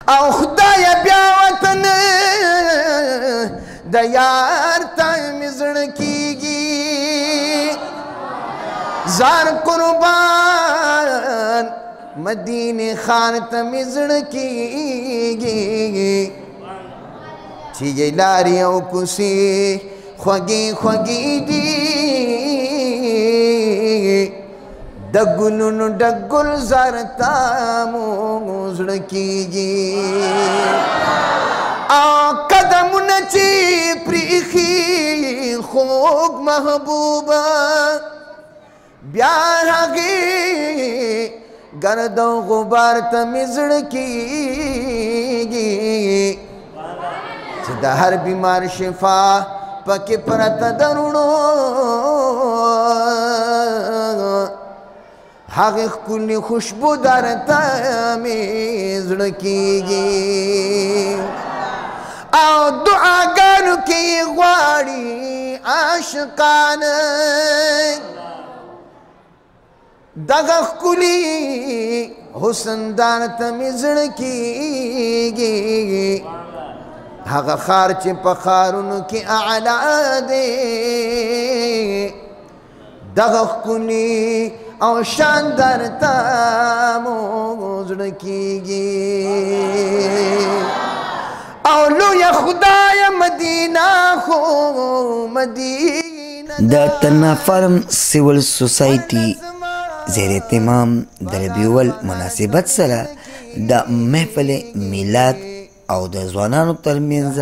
او خدای بیا وطن د یار ته مزړ کیږي زار قربان مدینه خان ته مزړ کیږي چې لاري او کوسي خوږی خوږی دي د ګلونو د ګل زرتا موزړ کیږي او قدمونه چې پریخي خوږ محبوبه بیا هغې ګرد او غبار ته مې زړه کیږي چې د هر بیمار شفا پکې پرته د روڼو هغه ښکلې خوشبودار ته مې زړه کیږي او دعاګانو کې غواړي عاشقانه دغه ښکلي حسندار ته مې زړه کیږي هغه خار چې په خارونو کې اعلی دی دغه ښکلي او شاندار ته مو زړه کیږي او لویه خدایه مدینه خو مدینه د ترنا فارم سیول سوسایټي زیر اهتمام د ربیع الاول مناسبت سره د محفل میلاد او د ځوانانو ترمنځ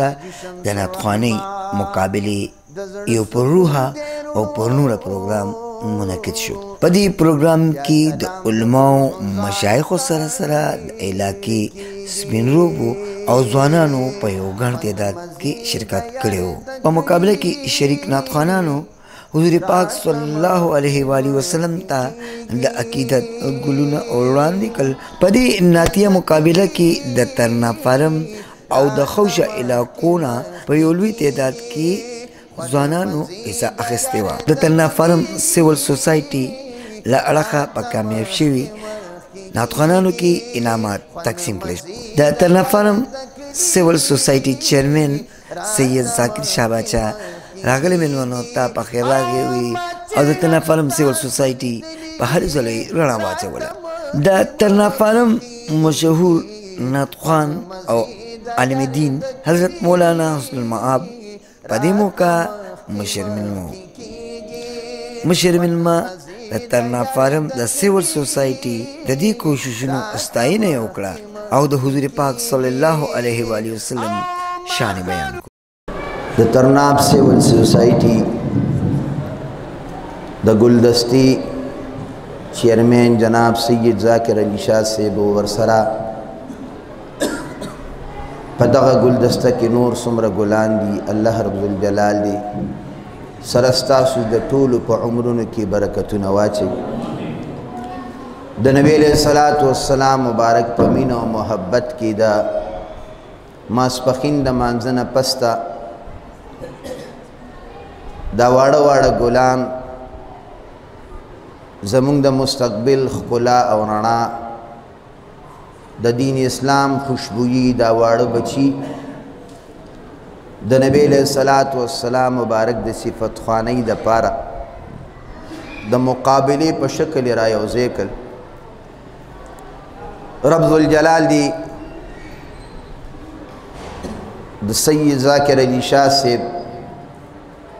د نعتخوانۍ مقابلې یو پرروحه او پرنوره پروګرام منعقد شو. په دې پروګرام کې د علماو مشایخو سره سره د علاقې سپین روبو او ځوانانو په یو ګڼ تعداد کې شرکت کړی و. په مقابله کې شریک نعتخوانانو حضور پاک صلی الله علیه و آله وسلم ته د عقیدت ګلونه وړاندې کړل. په دې نعتیه مقابله کې د ترنا فارم او د خوشه علاقو نه په یو لوی تعداد کې ځوانانو حصه اخیستې وه. د ترنا فارم سیول سوسایټي له اړخه په کامیاب شوي نعتخوانانو کې انعامات تقسیم کړل. د ترنا فارم سیول سوسایټي چیرمن سید ذاکر شاه باچا راغلی مېلمنو ته په خیر راغلی وي او د ترنا فارم سیول سوسایټي په هر ځای رڼا واچوله. د ترنا فارم مشهور نعتخوان او عالم دین حضرت مولانا حسن المآب په دې موقع مشر مېلمه د ترنا فارم د سیول سوسایټي د دې کوششونو ستاینه یې وکړه او د حضور پاک صلی الله علیه و آله وسلم شان بیان کړ. د ترناب سیول سوسایټي د ګلدستي چیرمن جناب سید ذاکر علي شاه صاحب ورسره په دغه ګلدسته کې نور څومره ګلان دي الله رب الجلال دی سره ستاسو د ټولو په عمرونو کې برکتونه واچوي. د نبی علیه الصلاة والسلام مبارک په مینه او محبت کې د ماسپښین د مانځه نه پسته دا واړه واړه ګلان زمونږ د مستقبل ښکلا او رڼا د دین اسلام خوشبویي دا واړه بچي د نبی علیه الصلاة والسلام مبارک د صفت خوانۍ دپاره د مقابلې په شکل را یوځای کړل. رب ذوالجلال دی د سید ذاکر علي شاه صاحب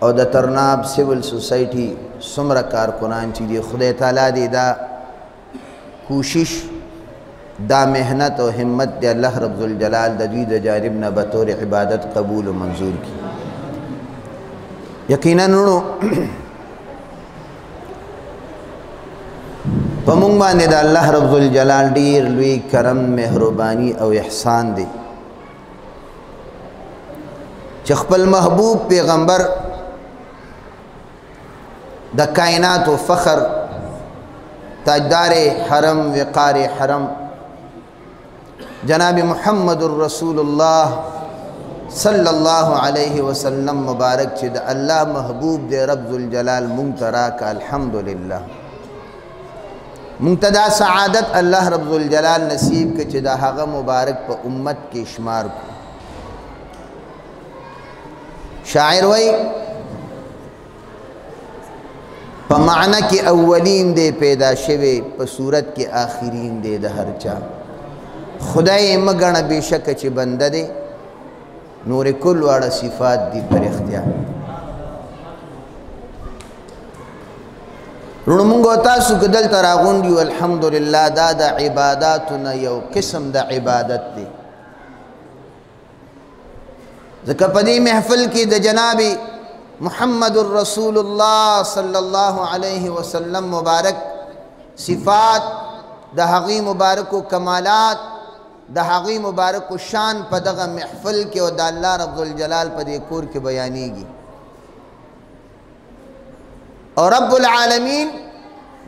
او د ترناب سیول سوسایټي څومره کارکنان چې دي خدای تعالی دی دا کوشش دا محنت او همت دی الله رب الجلال د دوی د جانب نه بطور عبادت قبول و منظور کی. یقینا نو په موږ باندې د الله رب الجلال ډیر لوی کرم مهرباني او احسان دی چې خپل محبوب پیغمبر د کائنات و فخر تاجدار حرم وقار حرم جناب محمد رسول الله صلی الله علیه وسلم مبارک چې د الله محبوب دی رب ذوالجلال مونږ ته راکړه. الحمدلله منتدا سعادت اللہ رب الجلال نصیب کے چدا حغا مبارک پا امت کے شمار کو شاعر وی پا معنی کی اولین دے پیدا شوے پا صورت کے آخرین دے دہر چا خدای مگن بے شک چی بندہ دے نور کل واڑا صفات دی پر اختیار رونمونگو تاسو کدل تراغون دیو الحمدللہ دا عباداتنا یو قسم دا عبادت دے ذکر پدی محفل کی دا جناب محمد الرسول اللہ صلی اللہ علیہ وسلم مبارک صفات دا حقی مبارک و کمالات دا حقی مبارک و شان پدغ محفل کے و دا اللہ رب الجلال پدی کور کے بیانی گی اور رب العالمین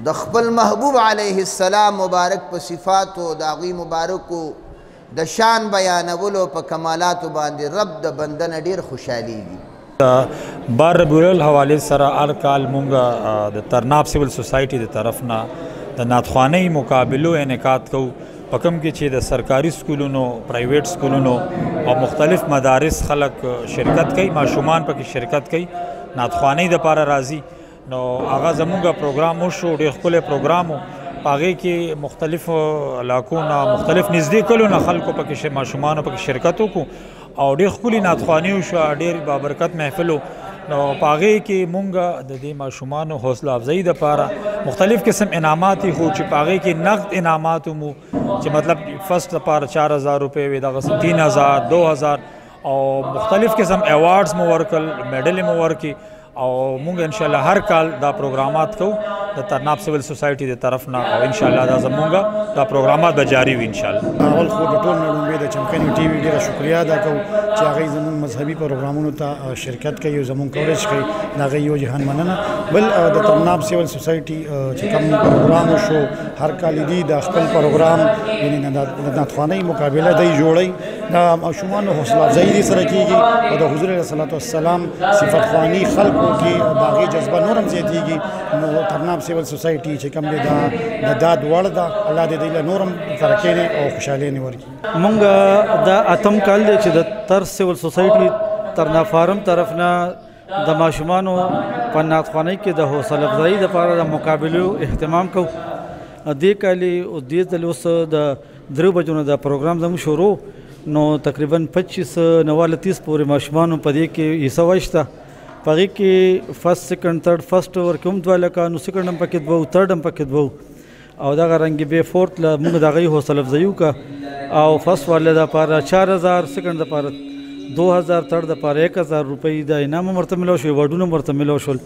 دا خپل محبوب علیہ السلام مبارک پا صفات و دا حقی مبارک و دا شان بیانولو پا کمالاتو باندے رب دا بندن دیر خوشحالی گی بار ربیع الاول حوالے سرا ہر کال مونگا دا ترناب سول سوسائٹی دا طرفنا دا ناتخوانی مقابلو انعقاد کو پکم کی چی دا سرکاری سکولونو پرائیویٹ سکولونو اور مختلف مدارس خلق شرکت کئی معشومان پا کی شرکت کئی ناتخوانی دا پارا رازی نو آغا زمونگا پروگرامو شو دیر خپل پروگرامو پاگے کی مختلف علاقوں نا مختلف نزدیکلو نا خلقو پا کی معشومانو پا کی شرکتو کو اور ډېر ښکلي نعتخواني شوه ډېر بابرکت محفل و نو په هغې کې مونږ د دې ماشومانو حوصله افزایي دپاره مختلف قسم انعامات یې خو چې په هغې کې نقد انعامات مو چې مطلب فرسټ دپاره 4000 روپۍ وي دغسې 3000 2000 او مختلف قسم ایوارډز مو ورکړل میډل مو ورکړي او مونږ انشاءالله هر کال دا پروګرامات کوو د ترناب سیول سوسایټي د طرف نه او انشاءالله دا زمونږ دا پروګرامات به جاري وي انشاءالله اول خو د ټول نه لومړی د چمکني ټي وي ډېره شکریا ادا کوو چې هغوی زموږ مذهبي پروګرامونو ته شرکت کوي او زموږ کوریج کوي د هغوی یو جهان مننه بل د ترناب سیول سوسایټي چې کوم پروګرام شو هر کال دی د خپل پروګرام یعنی د نعتخوانۍ مقابله دی جوړوي د ماشومانو حوصله افزایي دې سره کېږي او د حضور علیه صلات وسلام صفت خواني خلکو کې د هغې جذبه نور هم زیاتېږي نو ترناب سیول سوسایټي چې کوم دی د داد وړ ده الله دې دوی له نور هم ترقۍ او خوشحالۍ ورکړي مونږ دا اتم کال دی چې د تر سیول سوسایټي ترناب فارم طرف نه د ماشومانو په نعتخوانۍ کې د حوصله افزایي دپاره د مقابلو اهتمام کوو دې کالي او دې ځل اوس د 3 بجو نه دا پروګرام زموږ شروع نو تقریبا 25 نواله 30 پورې ماشومانو په دې کې حصه واخیسته په هغې کې فرسټ سیکنډ تھرډ فرسټ ورکې هم 2 لکه نو سیکنډ هم پکې 2 تھرډ هم پکې 2 او دغه رنګې بیا فورت له موږ د هغوی حوصله افزایي وکړه او فرسټ والے دپاره 4000 سیکنډ دپاره 2000 تھرډ دپاره 1000 روپۍ د انعام هم ورته میلاو شو ایوارډونه هم ورته میلاو شول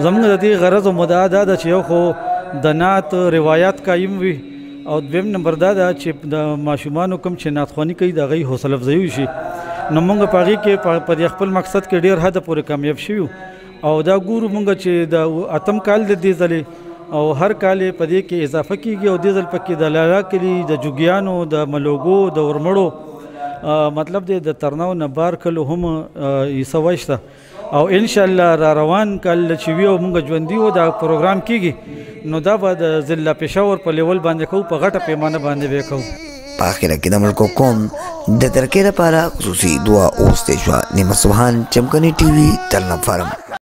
زموږ د دې غرض او مدعا دا ده چې یو خو د نعت روایات قایم وي او دویم نمبر دا ده چې د ماشومانو کوم چې نعتخواني کوي د هغوی حوصله افزایي وشي نو مونږ په هغې کې په دې خپل مقصد کې ډېر حده پورې کامیاب شوي او دا ګورو مونږ چې د اتم کال د دې ځلې او هر کال په دې کې اضافه کیږي او دې ځل پکې د لالا کلي د جوګیانو د ملوګو د ورمړو مطلب دی د ترناو نه بار کلو هم حصه واخیسته او انشاءالله را روان کال چې وي او مونږ ژوندي و دا پروګرام کیږي نو دا به د ضلع پېښور په لیول باندې کوو په غټه پیمانه باندې به کوو په اخره کې د ملکو قوم د ترقۍ لپاره خصوصي دعا اوستی شوه. نعمت سبحان، چمکني ټي وي، ترناب فارم.